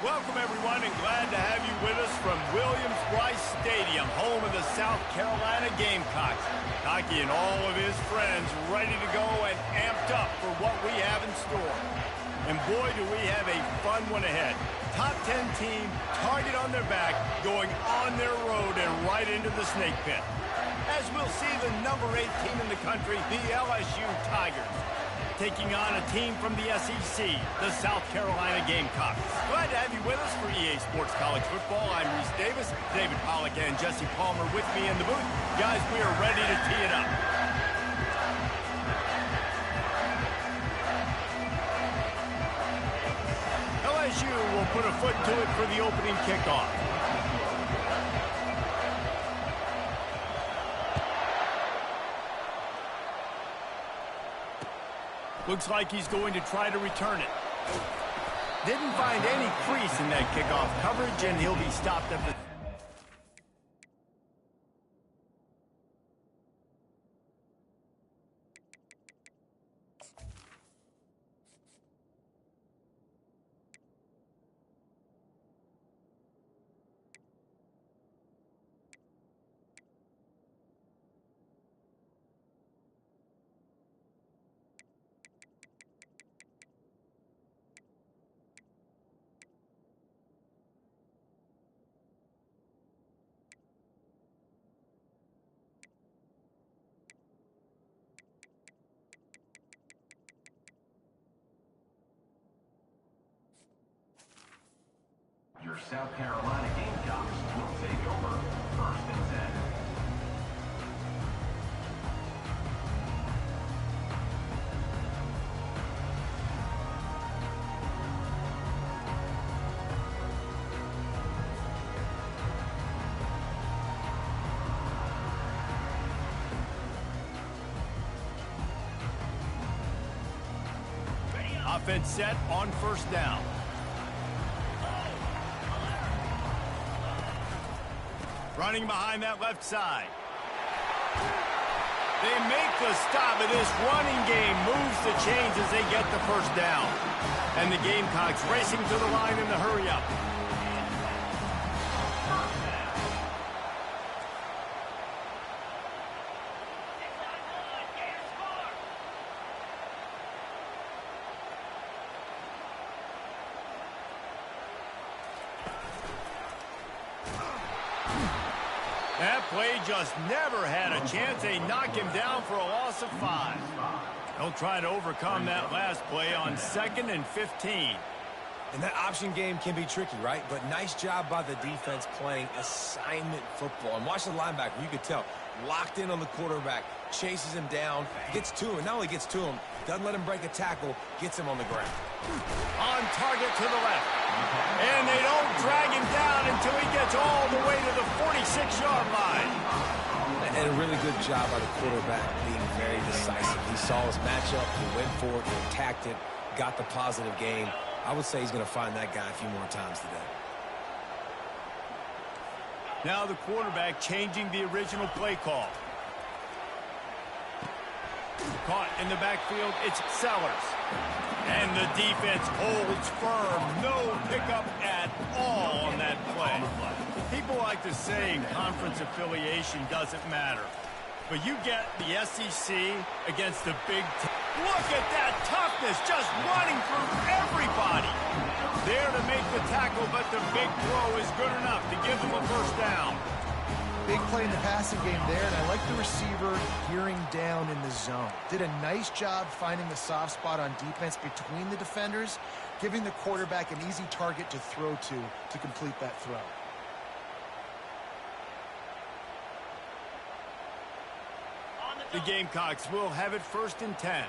Welcome, everyone, and glad to have you with us from Williams-Brice Stadium, home of the South Carolina Gamecocks. Hockey and all of his friends ready to go and amped up for what we have in store. And boy, do we have a fun one ahead. Top 10 team, target on their back, going on their road and right into the snake pit. As we'll see the number 8 team in the country, the LSU Tigers, taking on a team from the SEC, the South Carolina Gamecocks. Glad to have you with us for EA Sports College Football. I'm Reese Davis, David Pollack and Jesse Palmer with me in the booth. Guys, we are ready to tee it up. LSU will put a foot to it for the opening kickoff. Looks like he's going to try to return it. Didn't find any crease in that kickoff coverage, and he'll be stopped at the... Your South Carolina Gamecocks will take over 1st and 10. Offense set on 1st down. Running behind that left side. They make the stop, and this running game moves the chains as they get the 1st down. And the Gamecocks racing to the line in the hurry-up. That play just never had a chance. They knock him down for a loss of 5. They'll try to overcome that last play on 2nd and 15. And that option game can be tricky, right? But nice job by the defense playing assignment football. And watch the linebacker. You could tell. Locked in on the quarterback. Chases him down. Gets to him. Not only gets to him, doesn't let him break a tackle. Gets him on the ground. On target to the left. And they don't drag him down until he gets all the way to the 46-yard line. And a really good job by the quarterback being very decisive. He saw his matchup. He went for it. He attacked it. Got the positive gain. I would say he's going to find that guy a few more times today. Now the quarterback changing the original play call. Caught in the backfield, it's Sellers. And the defense holds firm. No pickup at all on that play. People like to say conference affiliation doesn't matter. But you get the SEC against the Big Ten. Look at that toughness, just running through everybody. There to make the tackle, but the big throw is good enough to give them a 1st down. Big play in the passing game there, and I like the receiver gearing down in the zone. Did a nice job finding the soft spot on defense between the defenders, giving the quarterback an easy target to throw to complete that throw. The Gamecocks will have it 1st and 10.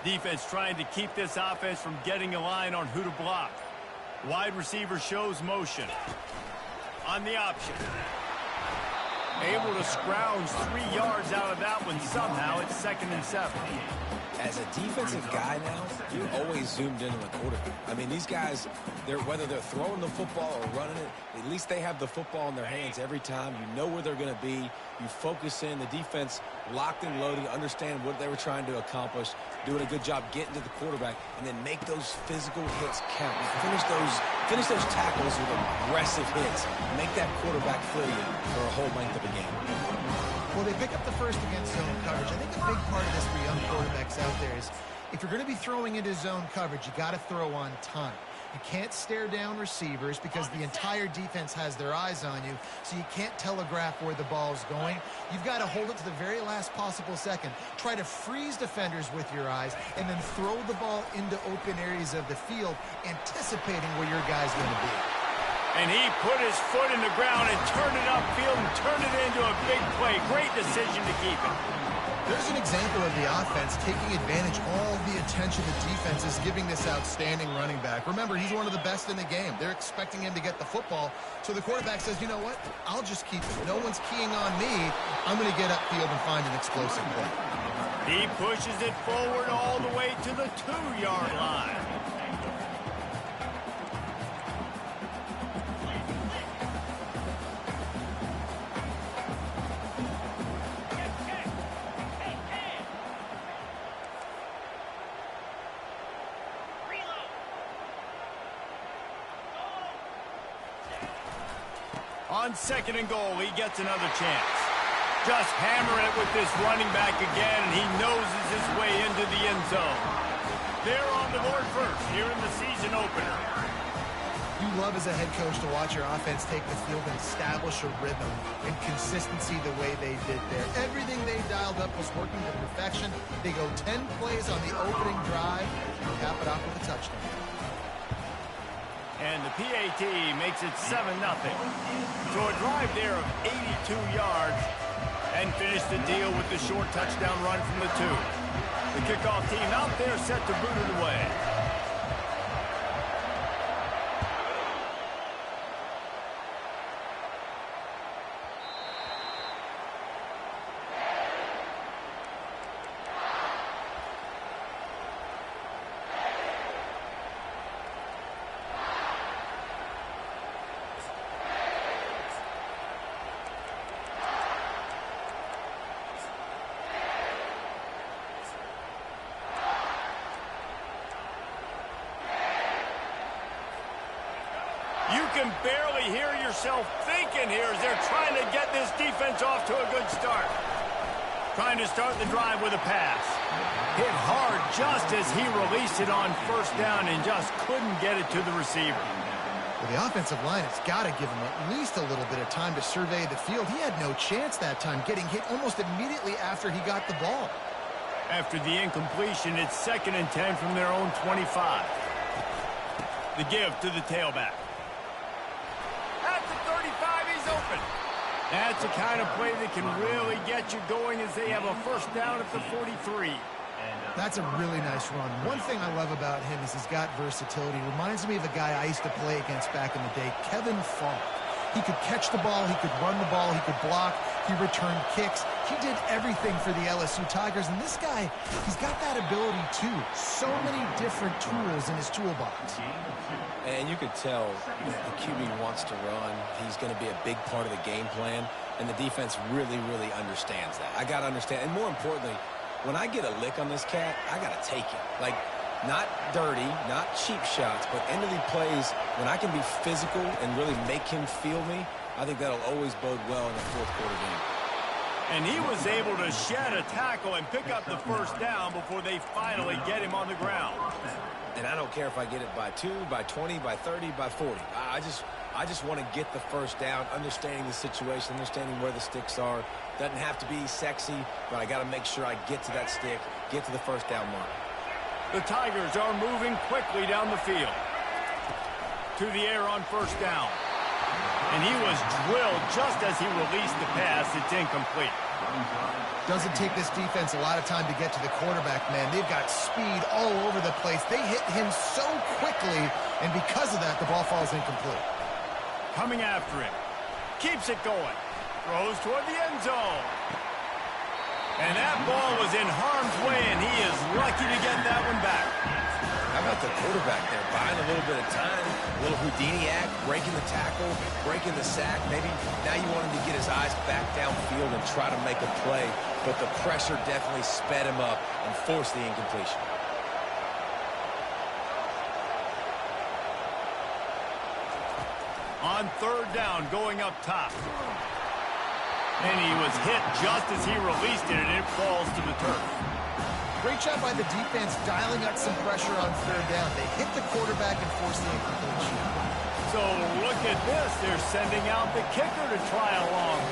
Defense trying to keep this offense from getting a line on who to block. Wide receiver shows motion. On the option. Able to scrounge 3 yards out of that one somehow. It's 2nd and 7. As a defensive guy now, you're always zoomed in on the quarterback. I mean, these guys, whether they're throwing the football or running it, at least they have the football in their hands every time. You know where they're going to be. You focus in. The defense locked and loaded, understand what they were trying to accomplish, doing a good job getting to the quarterback, and then make those physical hits count. Finish those tackles with aggressive hits. Make that quarterback feel you for a whole length of a game. Well, they pick up the first against zone coverage. I think a big part of this for young quarterbacks out there is if you're going to be throwing into zone coverage, you got to throw on time. You can't stare down receivers because the entire defense has their eyes on you, so you can't telegraph where the ball's going. You've got to hold it to the very last possible second. Try to freeze defenders with your eyes, and then throw the ball into open areas of the field, anticipating where your guy's going to be. And he put his foot in the ground and turned it upfield and turned it into a big play. Great decision to keep it. There's an example of the offense taking advantage of all the attention the defense is giving this outstanding running back. Remember, he's one of the best in the game. They're expecting him to get the football. So the quarterback says, you know what? I'll just keep it. No one's keying on me. I'm going to get upfield and find an explosive play. He pushes it forward all the way to the 2-yard line. On 2nd and goal, he gets another chance. Just hammer it with this running back again, and he noses his way into the end zone. They're on the board first here in the season opener. You love as a head coach to watch your offense take the field and establish a rhythm and consistency the way they did there. Everything they dialed up was working to perfection. They go 10 plays on the opening drive and cap it off with a touchdown. And the PAT makes it 7-0. So a drive there of 82 yards and finish the deal with the short touchdown run from the 2. The kickoff team out there set to boot it away. You can barely hear yourself thinking here as they're trying to get this defense off to a good start. Trying to start the drive with a pass. Hit hard just as he released it on 1st down and just couldn't get it to the receiver. Well, the offensive line has got to give him at least a little bit of time to survey the field. He had no chance that time, getting hit almost immediately after he got the ball. After the incompletion, it's 2nd and 10 from their own 25. The give to the tailback. At the 35, he's open. That's the kind of play that can really get you going as they have a 1st down at the 43. That's a really nice run. One thing I love about him is he's got versatility. Reminds me of a guy I used to play against back in the day, Kevin Falk. He could catch the ball, he could run the ball, he could block, he returned kicks. He did everything for the LSU Tigers, and this guy, he's got that ability too. So many different tools in his toolbox. And you could tell the QB wants to run. He's going to be a big part of the game plan, and the defense really, really understands that. I got to understand, and more importantly, when I get a lick on this cat, I got to take it. Like, not dirty, not cheap shots, but end of the plays, when I can be physical and really make him feel me, I think that'll always bode well in the 4th quarter game. And he was able to shed a tackle and pick up the 1st down before they finally get him on the ground. And I don't care if I get it by 2, by 20, by 30, by 40. I just want to get the 1st down, understanding the situation, understanding where the sticks are. Doesn't have to be sexy, but I got to make sure I get to that stick, get to the 1st down mark. The Tigers are moving quickly down the field. To the air on 1st down. And he was drilled just as he released the pass. It's incomplete. Doesn't take this defense a lot of time to get to the quarterback, man. They've got speed all over the place. They hit him so quickly, and because of that, the ball falls incomplete. Coming after him. Keeps it going. Throws toward the end zone. And that ball was in harm's way, and he is lucky to get that one back. How about the quarterback there, buying a little bit of time, a little Houdini act, breaking the tackle, breaking the sack. Maybe now you want him to get his eyes back downfield and try to make a play, but the pressure definitely sped him up and forced the incompletion. On third down, going up top. And he was hit just as he released it, and it falls to the turf. Great job by the defense dialing up some pressure on third down. They hit the quarterback and forced the incompletion. So look at this. They're sending out the kicker to try along.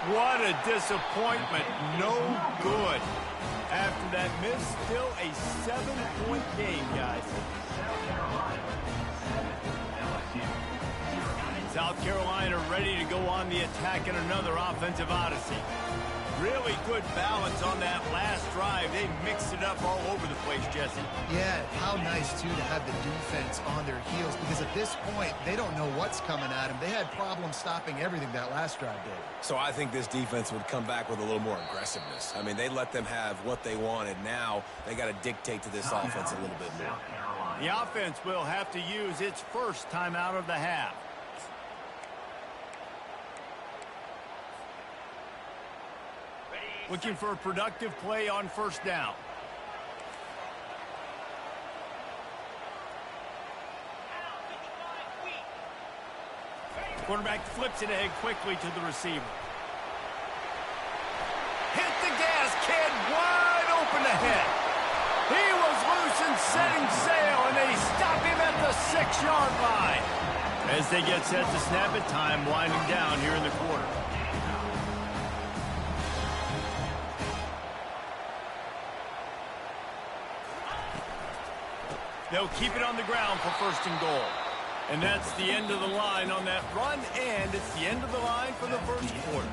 What a disappointment. No good. After that miss, still a 7-point game, guys. South Carolina ready to go on the attack in another offensive odyssey. Really good balance on that last drive. They mixed it up all over the place, Jesse. Yeah, how nice, too, to have the defense on their heels, because at this point, they don't know what's coming at them. They had problems stopping everything that last drive did. So I think this defense would come back with a little more aggressiveness. I mean, they let them have what they wanted. Now they got to dictate to this offense a little bit more. The offense will have to use its first timeout of the half. Looking for a productive play on first down. Quarterback flips it ahead quickly to the receiver. Hit the gas, kid, wide open ahead. He was loose and setting sail, and they stop him at the 6-yard line. As they get set to snap it, time winding down here in the quarter. They'll keep it on the ground for first and goal. And that's the end of the line on that run, and it's the end of the line for the first quarter.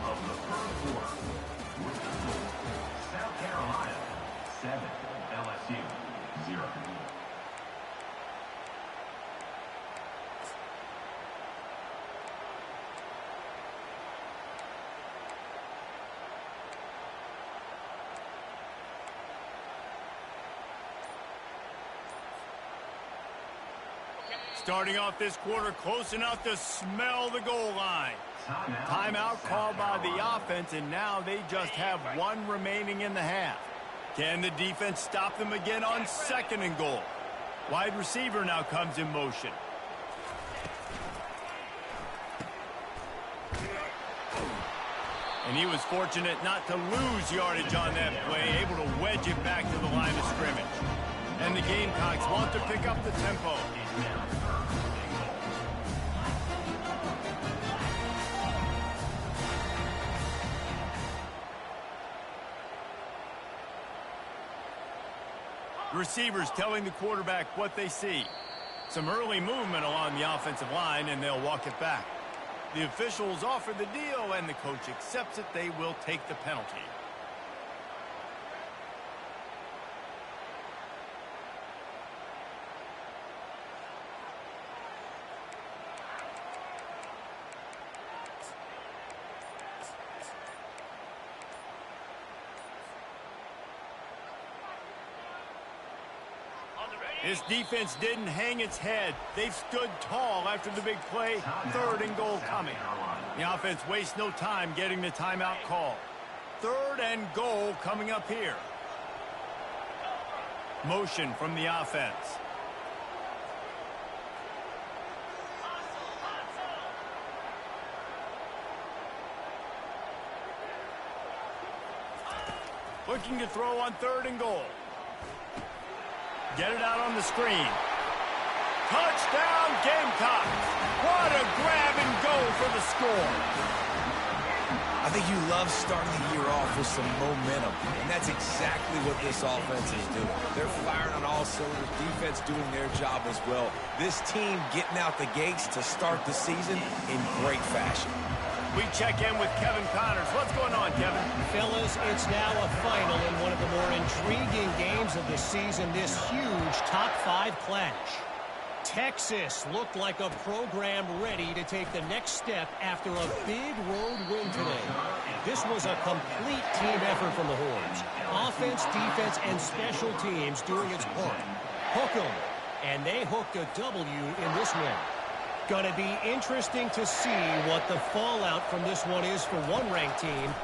South Carolina, 7, LSU, 0. Starting off this quarter close enough to smell the goal line. Timeout called by the offense, and now they just have one remaining in the half. Can the defense stop them again on second and goal? Wide receiver now comes in motion. And he was fortunate not to lose yardage on that play, able to wedge it back to the line of scrimmage. And the Gamecocks want to pick up the tempo. Receivers telling the quarterback what they see. Some early movement along the offensive line, and they'll walk it back. The officials offer the deal, and the coach accepts it. They will take the penalty. This defense didn't hang its head. They've stood tall after the big play. Third and goal coming. The offense wastes no time getting the timeout call. Third and goal coming up here. Motion from the offense. Looking to throw on third and goal. Get it out on the screen. Touchdown, Gamecocks. What a grab and go for the score. I think you love starting the year off with some momentum, and that's exactly what this offense is doing. They're firing on all cylinders, defense doing their job as well. This team getting out the gates to start the season in great fashion. We check in with Kevin Connors. What's going on, Kevin? Fellas, it's now a final in one of the more intriguing games of the season, this huge top-5 clash. Texas looked like a program ready to take the next step after a big road win today. This was a complete team effort from the Horns. Offense, defense, and special teams doing its part. Hook 'em. And they hooked a W in this one. Gonna be interesting to see what the fallout from this one is for one ranked team,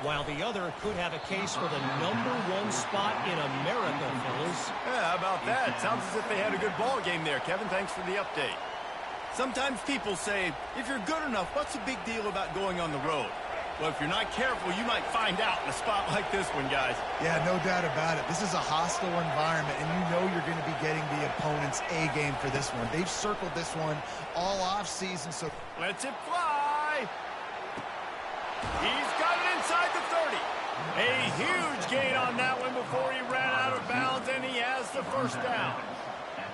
while the other could have a case for the #1 spot in America, fellas. Yeah, how about that? Sounds as if they had a good ball game there, Kevin. Thanks for the update. Sometimes people say, if you're good enough, what's the big deal about going on the road? Well, if you're not careful, you might find out in a spot like this one, guys. Yeah, no doubt about it. This is a hostile environment, and you know you're going to be getting the opponent's A game for this one. They've circled this one all offseason, so... Lets it fly. He's got it inside the 30. A huge gain on that one before he ran out of bounds, and he has the first down.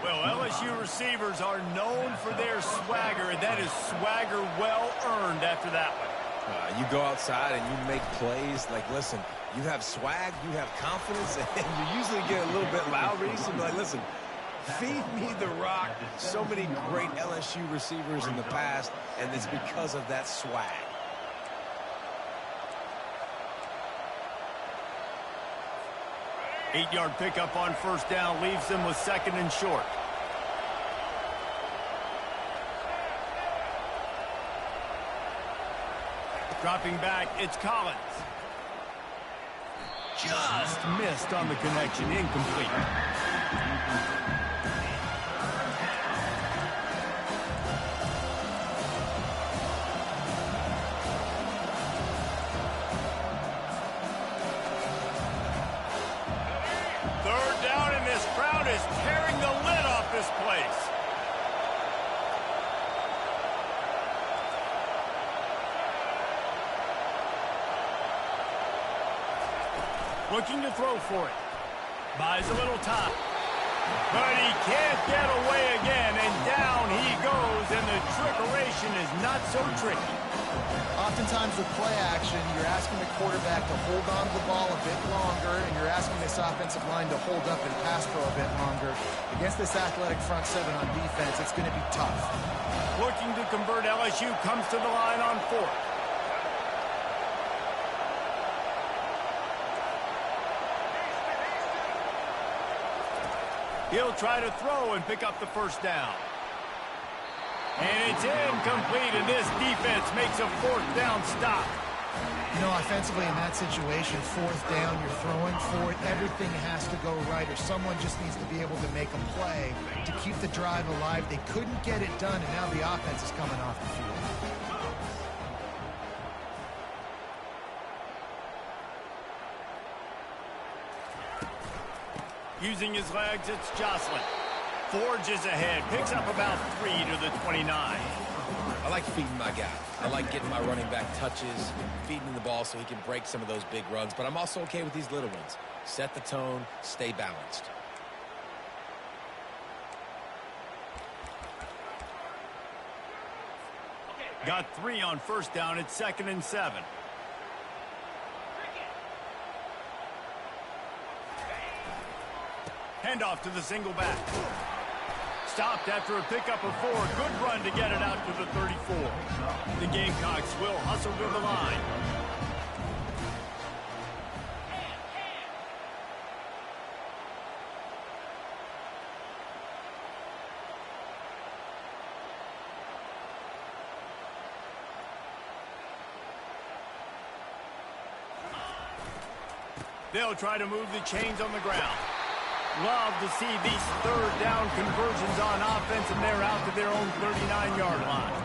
Well, LSU receivers are known for their swagger, and that is swagger well earned after that one. You go outside and you make plays. Like, listen, you have swag, you have confidence, and you usually get a little bit loud. So like, listen, feed me the rock. So many great LSU receivers in the past, and it's because of that swag. Eight-yard pickup on first down leaves them with 2nd and short. Dropping back, it's Collins. Just missed on the connection, incomplete. Third down, and this crowd is tearing the lid off this place. Looking to throw for it. Buys a little time. But he can't get away again, and down he goes, and the trickeration is not so tricky. Oftentimes with play action, you're asking the quarterback to hold on to the ball a bit longer, and you're asking this offensive line to hold up and pass pro a bit longer. Against this athletic front seven on defense, it's going to be tough. Looking to convert, LSU comes to the line on 4th. He'll try to throw and pick up the first down. And it's incomplete, and this defense makes a 4th down stop. You know, offensively in that situation, 4th down, you're throwing for it. Everything has to go right, or someone just needs to be able to make a play to keep the drive alive. They couldn't get it done, and now the offense is coming off the field. Using his legs, it's Jocelyn. Forges ahead, picks up about 3 to the 29. I like feeding my guy. I like getting my running back touches, feeding him the ball so he can break some of those big runs. But I'm also okay with these little ones. Set the tone, stay balanced. Got 3 on first down. It's 2nd and 7. Handoff to the single back. Stopped after a pickup of 4. Good run to get it out to the 34. The Gamecocks will hustle to the line. They'll try to move the chains on the ground. Love to see these 3rd down conversions on offense, and they're out to their own 39-yard line.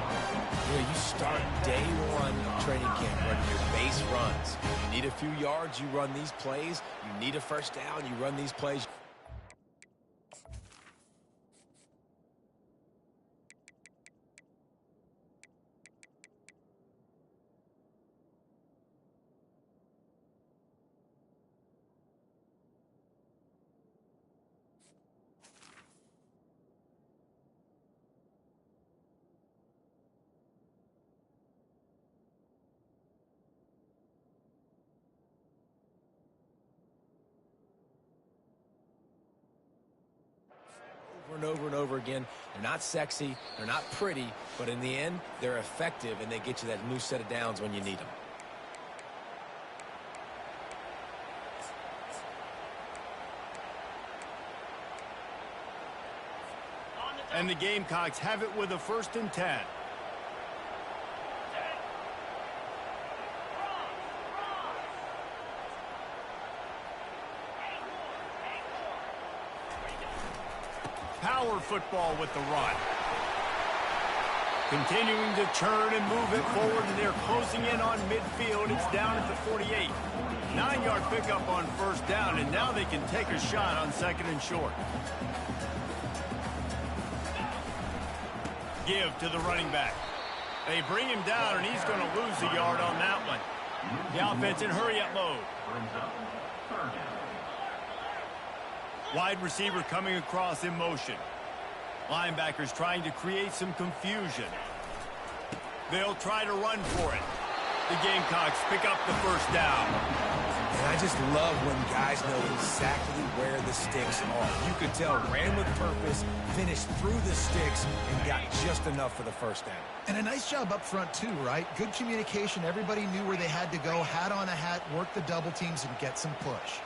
Yeah, you start day 1 training camp running your base runs. You need a few yards, you run these plays. You need a first down, you run these plays. and over and over again. They're not sexy, they're not pretty, but in the end, they're effective, and they get you that new set of downs when you need them. And the Gamecocks have it with a 1st and 10. Power football with the run. Continuing to churn and move it forward, and they're closing in on midfield. It's down at the 48. 9-yard pickup on 1st down, and now they can take a shot on 2nd and short. Give to the running back. They bring him down, and he's going to lose a yard on that one. The offense in hurry-up mode. Wide receiver coming across in motion. Linebackers trying to create some confusion. They'll try to run for it. The Gamecocks pick up the 1st down. And I just love when guys know exactly where the sticks are. You could tell, ran with purpose, finished through the sticks, and got just enough for the 1st down. And a nice job up front, too, right? Good communication. Everybody knew where they had to go, hat on a hat, work the double teams, and get some push.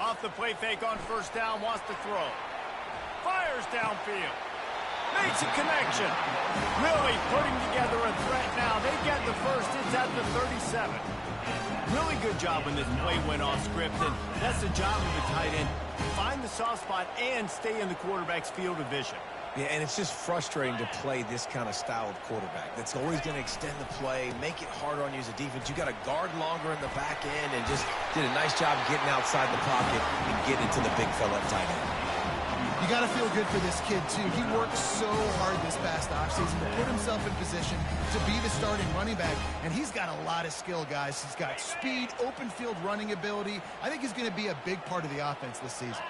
Off the play fake on 1st down, wants to throw. Fires downfield. Makes a connection. Really putting together a threat now. They get the 1st. It's at the 37. Really good job when this play went off script, and that's the job of the tight end. Find the soft spot and stay in the quarterback's field of vision. Yeah, and it's just frustrating to play this kind of style of quarterback. That's always going to extend the play, make it harder on you as a defense. You got to guard longer in the back end, and just did a nice job getting outside the pocket and getting it to the big fella at tight end. You got to feel good for this kid, too. He worked so hard this past offseason to put himself in position to be the starting running back, and he's got a lot of skill, guys. He's got speed, open field running ability. I think he's going to be a big part of the offense this season.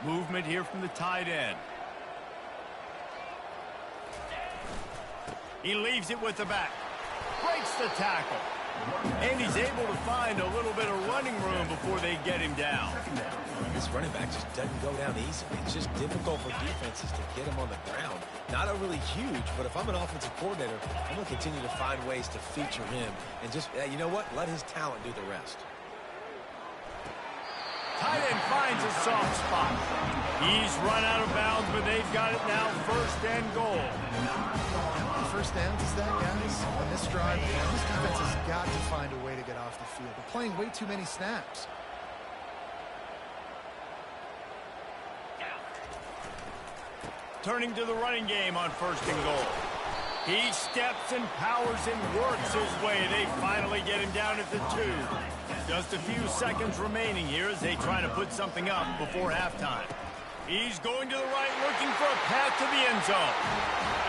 Movement here from the tight end. He leaves it with the back. Breaks the tackle. And he's able to find a little bit of running room before they get him down. This running back just doesn't go down easily. It's just difficult for defenses to get him on the ground. Not overly huge, but if I'm an offensive coordinator, I'm going to continue to find ways to feature him. And just, you know what? Let his talent do the rest. Tight end finds a soft spot. He's run out of bounds, but they've got it now 1st and goal. How many 1st downs is that, guys? On this drive, this defense has got to find a way to get off the field. They're playing way too many snaps. Turning to the running game on 1st and goal. He steps and powers and works his way. They finally get him down at the 2. Just a few seconds remaining here as they try to put something up before halftime. He's going to the right, looking for a path to the end zone.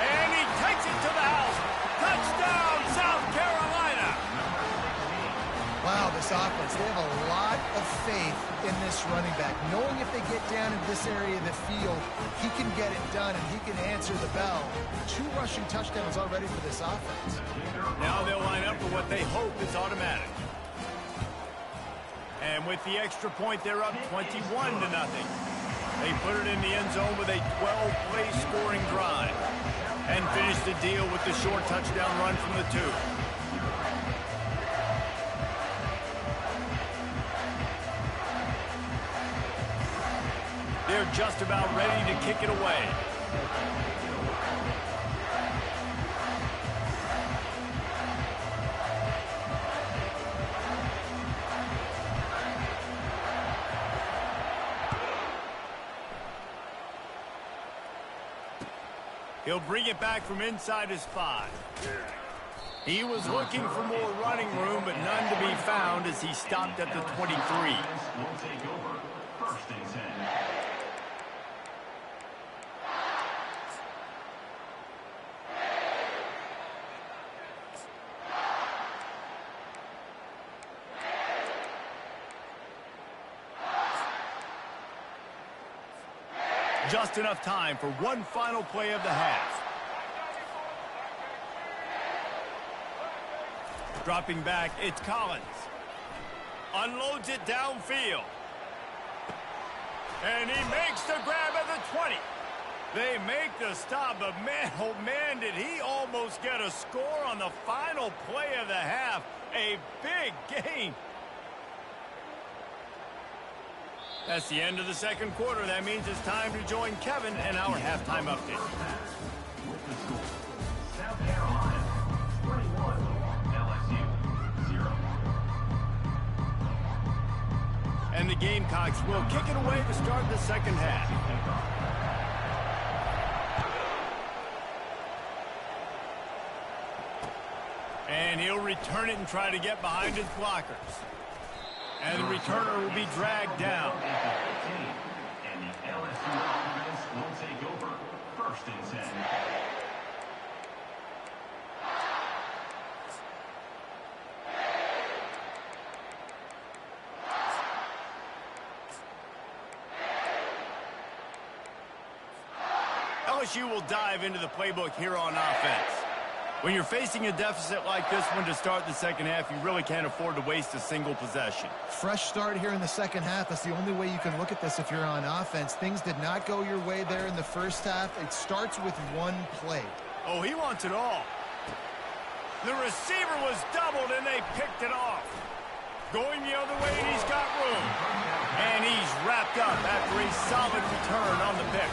And he takes it to the house. Touchdown, South Carolina! Wow, this offense, they have a lot of faith in this running back. Knowing if they get down in this area of the field, he can get it done and he can answer the bell. 2 rushing touchdowns already for this offense. Now they'll line up for what they hope is automatic. And with the extra point, they're up 21-0. They put it in the end zone with a 12-play scoring drive and finish the deal with the short touchdown run from the 2. They're just about ready to kick it away. He'll bring it back from inside his 5. He was looking for more running room, but none to be found as he stopped at the 23. Will take over 1st and 10. Just enough time for one final play of the half. Dropping back, it's Collins. Unloads it downfield. And he makes the grab at the 20. They make the stop, but man, oh man, did he almost get a score on the final play of the half. A big gain. That's the end of the second quarter. That means it's time to join Kevin and our halftime update. With the score, South Carolina 21, LSU 0. And the Gamecocks will kick it away to start the second half. And he'll return it and try to get behind his blockers. And the returner will be dragged down. And the LSU offense will take over. First and 10. LSU will dive into the playbook here on offense. When you're facing a deficit like this one to start the second half, you really can't afford to waste a single possession. Fresh start here in the second half. That's the only way you can look at this if you're on offense. Things did not go your way there in the first half. It starts with one play. Oh, he wants it all. The receiver was doubled, and they picked it off. Going the other way, and he's got room. And he's wrapped up after a solid return on the pick.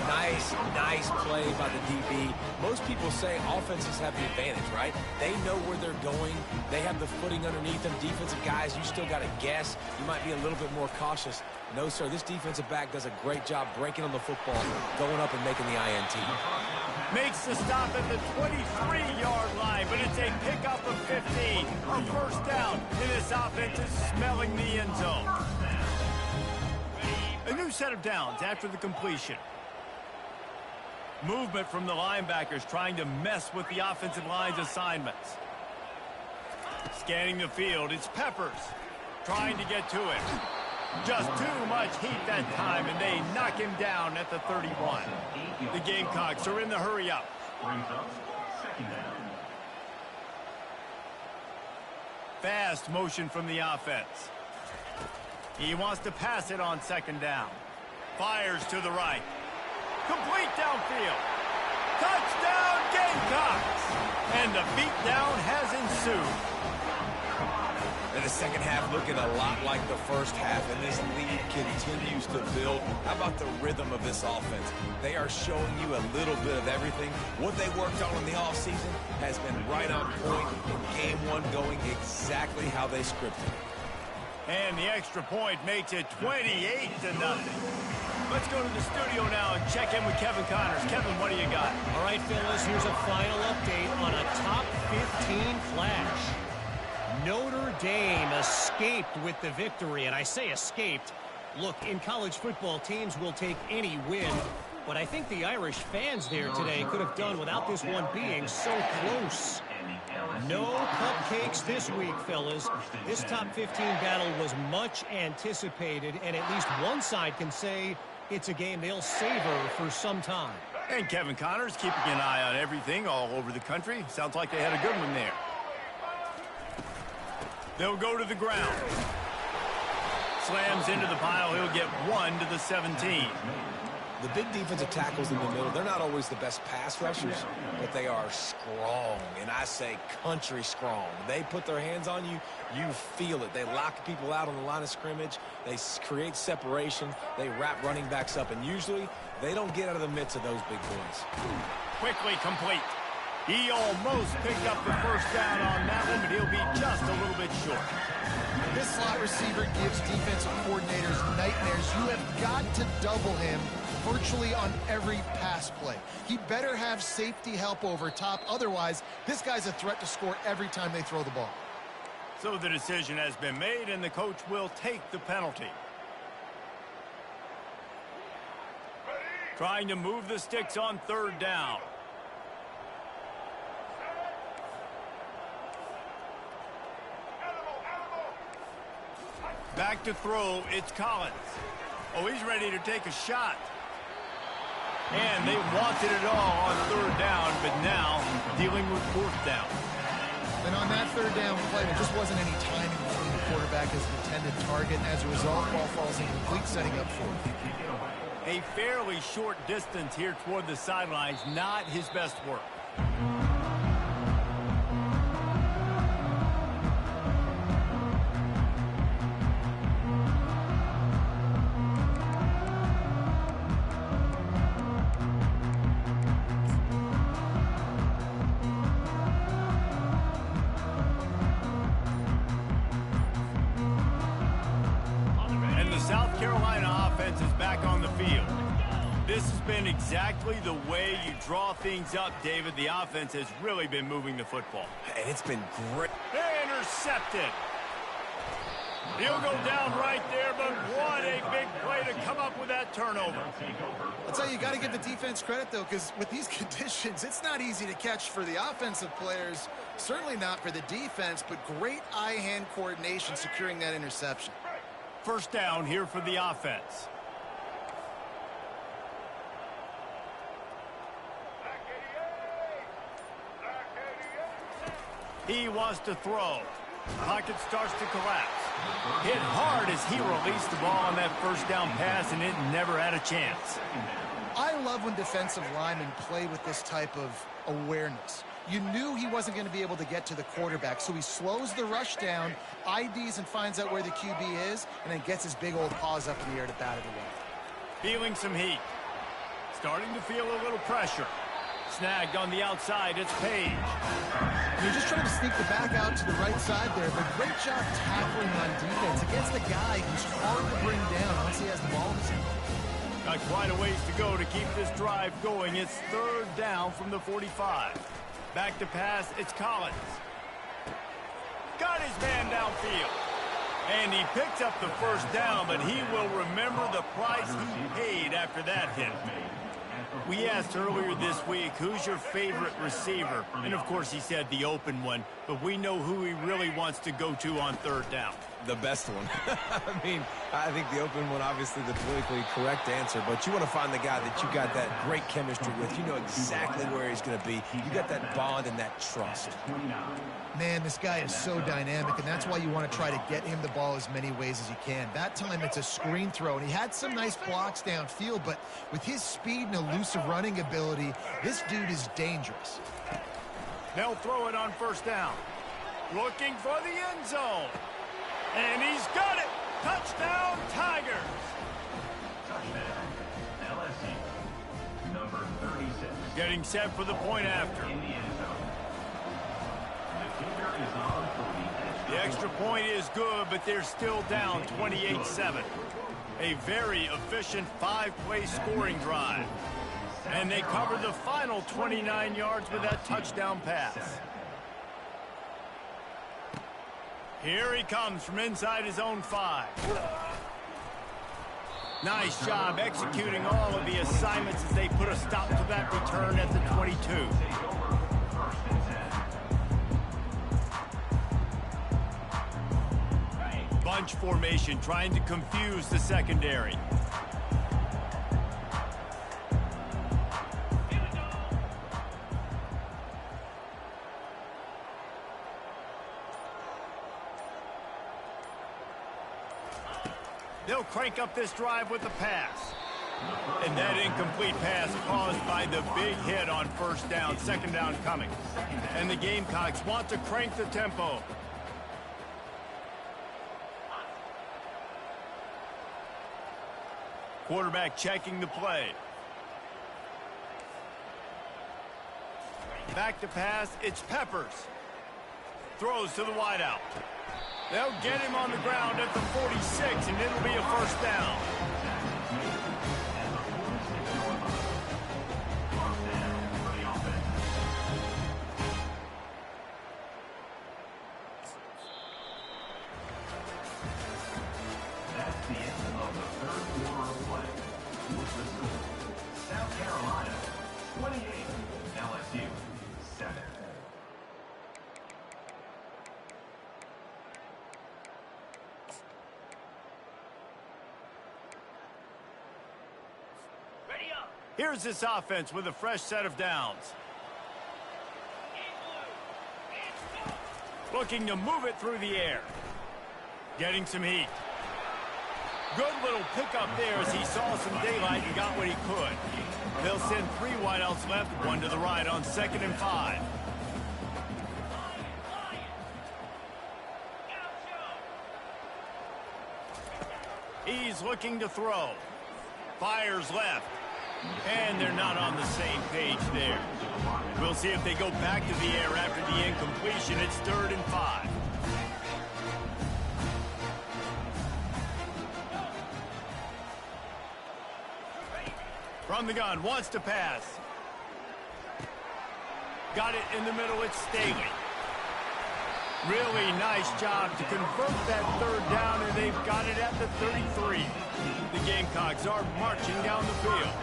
Nice play by the DB. Most people say offenses have the advantage, right? They know where they're going. They have the footing underneath them. Defensive guys, you still got to guess. You might be a little bit more cautious. No, sir, this defensive back does a great job breaking on the football, going up and making the INT. Makes the stop at the 23-yard line, but it's a pickup of 15. A first down, and this offense is smelling the end zone. A new set of downs after the completion. Movement from the linebackers trying to mess with the offensive line's assignments. Scanning the field, it's Peppers trying to get to it. Just too much heat that time, and they knock him down at the 31. The Gamecocks are in the hurry-up. Brings up second down. Fast motion from the offense. He wants to pass it on second down. Fires to the right. Complete downfield. Touchdown, Gamecocks! And the beatdown has ensued. And the second half looking a lot like the first half, and this lead continues to build. How about the rhythm of this offense? They are showing you a little bit of everything. What they worked on in the offseason has been right on point, and game one going exactly how they scripted. And the extra point makes it 28-0. Let's go to the studio now and check in with Kevin Connors. Kevin, what do you got? All right, fellas, here's a final update on a top 15 flash. Notre Dame escaped with the victory, and I say escaped. Look, in college football, teams will take any win, but I think the Irish fans there today could have done without this one being so close. No cupcakes this week, fellas. This top 15 battle was much anticipated, and at least one side can say it's a game they'll savor for some time. And Kevin Connors keeping an eye on everything all over the country. Sounds like they had a good one there. They'll go to the ground. Slams into the pile. He'll get 1 to the 17. The big defensive tackles in the middle, they're not always the best pass rushers, but they are strong, and I say country strong. They put their hands on you, you feel it. They lock people out on the line of scrimmage. They create separation. They wrap running backs up, and usually they don't get out of the midst of those big boys. Quickly complete. He almost picked up the first down on that one, but he'll be just a little bit short. This slot receiver gives defensive coordinators nightmares. You have got to double him virtually on every pass play. He better have safety help over top. Otherwise, this guy's a threat to score every time they throw the ball. So the decision has been made, and the coach will take the penalty. Trying to move the sticks on third down. Back to throw, it's Collins. Oh, he's ready to take a shot. And they wanted it all on third down, but now dealing with fourth down. And on that third down play, there just wasn't any timing between the quarterback as the intended target. And as a result, ball falls incomplete, setting up fourth. A fairly short distance here toward the sidelines, not his best work. South Carolina offense is back on the field. This has been exactly the way you draw things up, David. The offense has really been moving the football. And it's been great. Intercepted. He'll go down right there, but what a big play to come up with that turnover. I'll tell you, you got to give the defense credit, though, because with these conditions, it's not easy to catch for the offensive players. Certainly not for the defense, but great eye-hand coordination securing that interception. First down here for the offense. He wants to throw. Pocket starts to collapse. Hit hard as he released the ball on that first down pass, and it never had a chance. I love when defensive linemen play with this type of awareness. You knew he wasn't going to be able to get to the quarterback, so he slows the rush down, IDs and finds out where the QB is, and then gets his big old paws up in the air to bat it away. Feeling some heat. Starting to feel a little pressure. Snagged on the outside, it's Page. You're just trying to sneak the back out to the right side there, but great job tackling on defense against a guy who's hard to bring down once he has the ball in his hand. Got quite a ways to go to keep this drive going. It's third down from the 45. Back to pass, it's Collins. Got his man downfield. And he picks up the first down, but he will remember the price he paid after that hit. We asked earlier this week, who's your favorite receiver? And, of course, he said the open one, but we know who he really wants to go to on third down. The best one. I mean, I think the open one, obviously the politically correct answer, but you want to find the guy that you got that great chemistry with. You know exactly where he's going to be. You got that bond and that trust. Man, this guy is so dynamic, and that's why you want to try to get him the ball as many ways as you can. That time, it's a screen throw, and he had some nice blocks downfield, but with his speed and elusive running ability, this dude is dangerous. They'll throw it on first down. Looking for the end zone. And he's got it. Touchdown, Tigers. Touchdown, LSU. Number 36. Getting set for the point after. In the end zone. The kicker is on for The extra point is good, but they're still down 28-7. A very efficient five-play scoring drive. And they cover the final 29 yards with that touchdown pass. Here he comes from inside his own 5. Nice job executing all of the assignments as they put a stop to that return at the 22. Bunch formation trying to confuse the secondary. They'll crank up this drive with the pass. And that incomplete pass caused by the big hit on first down, second down coming. And the Gamecocks want to crank the tempo. Quarterback checking the play. Back to pass, it's Peppers. Throws to the wideout. They'll get him on the ground at the 46, and it'll be a first down. That's the end of the third quarter of play. With the score, South Carolina 28, LSU 7. Here's this offense with a fresh set of downs. Looking to move it through the air. Getting some heat. Good little pickup there as he saw some daylight and got what he could. They'll send 3 wideouts left, 1 to the right on 2nd and 5. He's looking to throw. Fires left. And they're not on the same page there. We'll see if they go back to the air after the incompletion. It's 3rd and 5. From the gun, wants to pass. Got it in the middle, it's Staley. Really nice job to convert that 3rd down, and they've got it at the 33. The Gamecocks are marching down the field.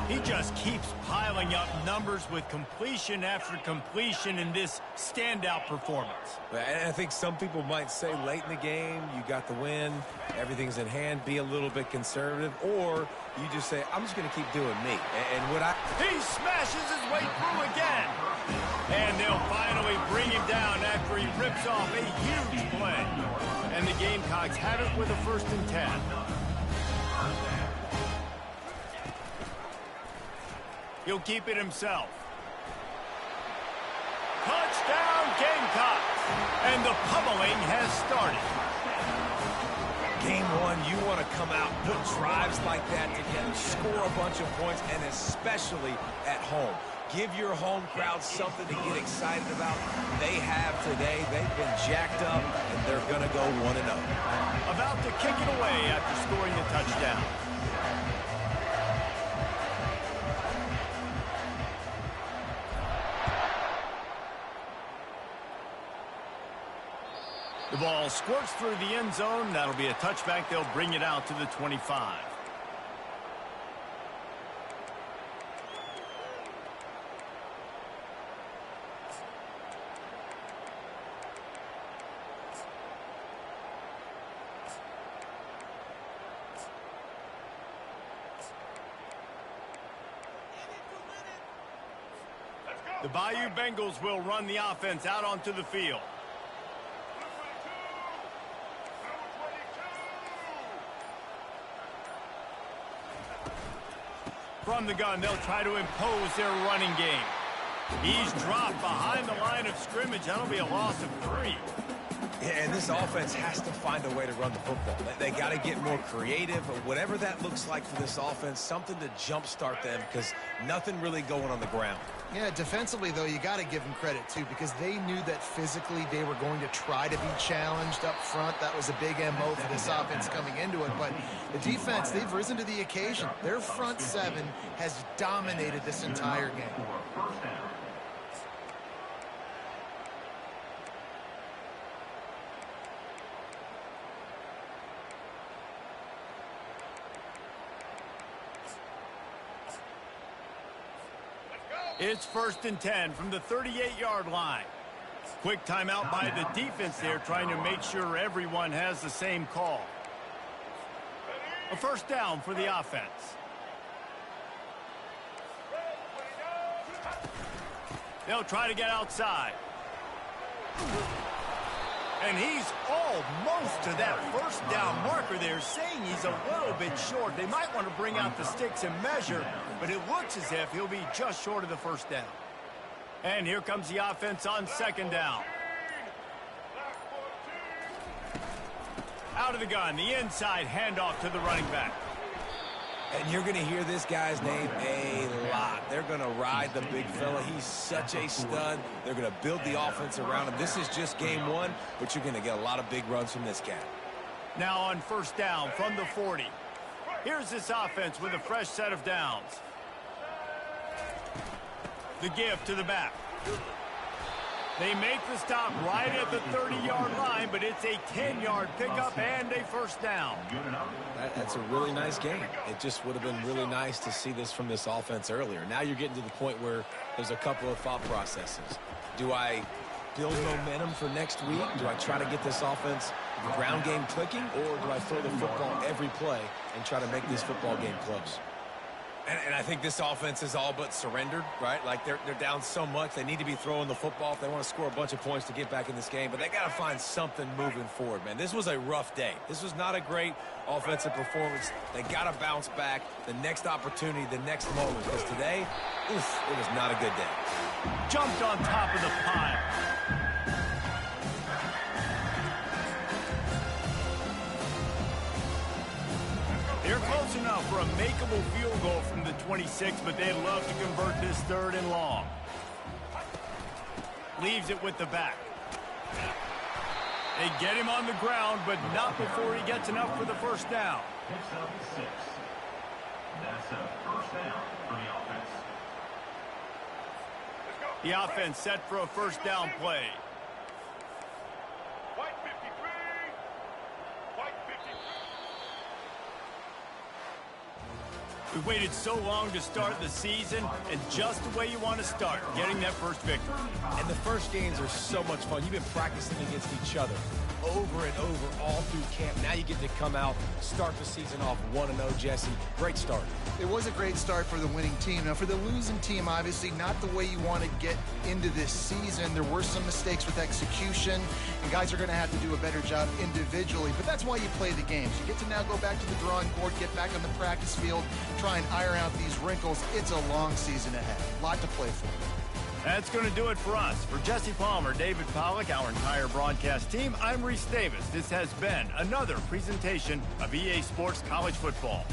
He just keeps piling up numbers with completion after completion in this standout performance. And I think some people might say late in the game, you got the win, everything's in hand, be a little bit conservative, or you just say, I'm just going to keep doing me. And what He smashes his way through again. And they'll finally bring him down after he rips off a huge play. And the Gamecocks have it with a 1st and 10. He'll keep it himself. Touchdown, Gamecocks! And the pummeling has started. Game 1, you want to come out, put drives like that together, score a bunch of points, and especially at home. Give your home crowd something to get excited about. They have today. They've been jacked up, and they're going to go 1-0. About to kick it away after scoring the touchdown. The ball squirts through the end zone. That'll be a touchback. They'll bring it out to the 25. The Bayou Bengals will run the offense out onto the field. From the gun, they'll try to impose their running game. He's dropped behind the line of scrimmage. That'll be a loss of 3. Yeah, and this offense has to find a way to run the football. They got to get more creative, or whatever that looks like for this offense, something to jumpstart them, because nothing really going on the ground. Yeah, defensively, though, you got to give them credit, too, because they knew that physically they were going to try to be challenged up front. That was a big MO for this offense coming into it. But the defense, they've risen to the occasion. Their front 7 has dominated this entire game. It's 1st and 10 from the 38-yard line. Quick timeout by the defense there, trying to make sure everyone has the same call. A 1st down for the offense. They'll try to get outside. And he's almost to that 1st down marker there, saying he's a little bit short. They might want to bring out the sticks and measure, but it looks as if he'll be just short of the 1st down. And here comes the offense on 2nd down. Out of the gun, the inside handoff to the running back. And you're going to hear this guy's name a lot. They're going to ride the big fella. He's such a stud. They're going to build the offense around him. This is just game 1, but you're going to get a lot of big runs from this guy. Now on 1st down from the 40. Here's this offense with a fresh set of downs. The give to the back. They make the stop right at the 30-yard line, but it's a 10-yard pickup and a 1st down. That's a really nice game. It just would have been really nice to see this from this offense earlier. Now you're getting to the point where there's a couple of thought processes. Do I build momentum for next week? Do I try to get this offense, the ground game clicking, or do I throw the football every play and try to make this football game close? And I think this offense is all but surrendered, right? Like, they're down so much. They need to be throwing the football if they want to score a bunch of points to get back in this game. But they got to find something moving forward, man. This was a rough day. This was not a great offensive performance. They got to bounce back the next opportunity, the next moment. Because today, oof, it was not a good day. Jumped on top of the pile. They're close enough for a makeable field goal from the 26, but they'd love to convert this 3rd and long. Leaves it with the back. They get him on the ground, but not before he gets enough for the first down. Picks up 6. That's a first down for the offense. The offense set for a first down play. We waited so long to start the season, and just the way you want to start, getting that first victory. And the first games are so much fun. You've been practicing against each other over and over all through camp. Now you get to come out, start the season off 1-0, Jesse. Great start. It was a great start for the winning team. Now, for the losing team, obviously not the way you want to get into this season. There were some mistakes with execution, and guys are going to have to do a better job individually. But that's why you play the games. You get to now go back to the drawing board, get back on the practice field, try and iron out these wrinkles. It's a long season ahead. A lot to play for. That's going to do it for us. For Jesse Palmer, David Pollack, our entire broadcast team, I'm Reese Davis. This has been another presentation of EA Sports College Football.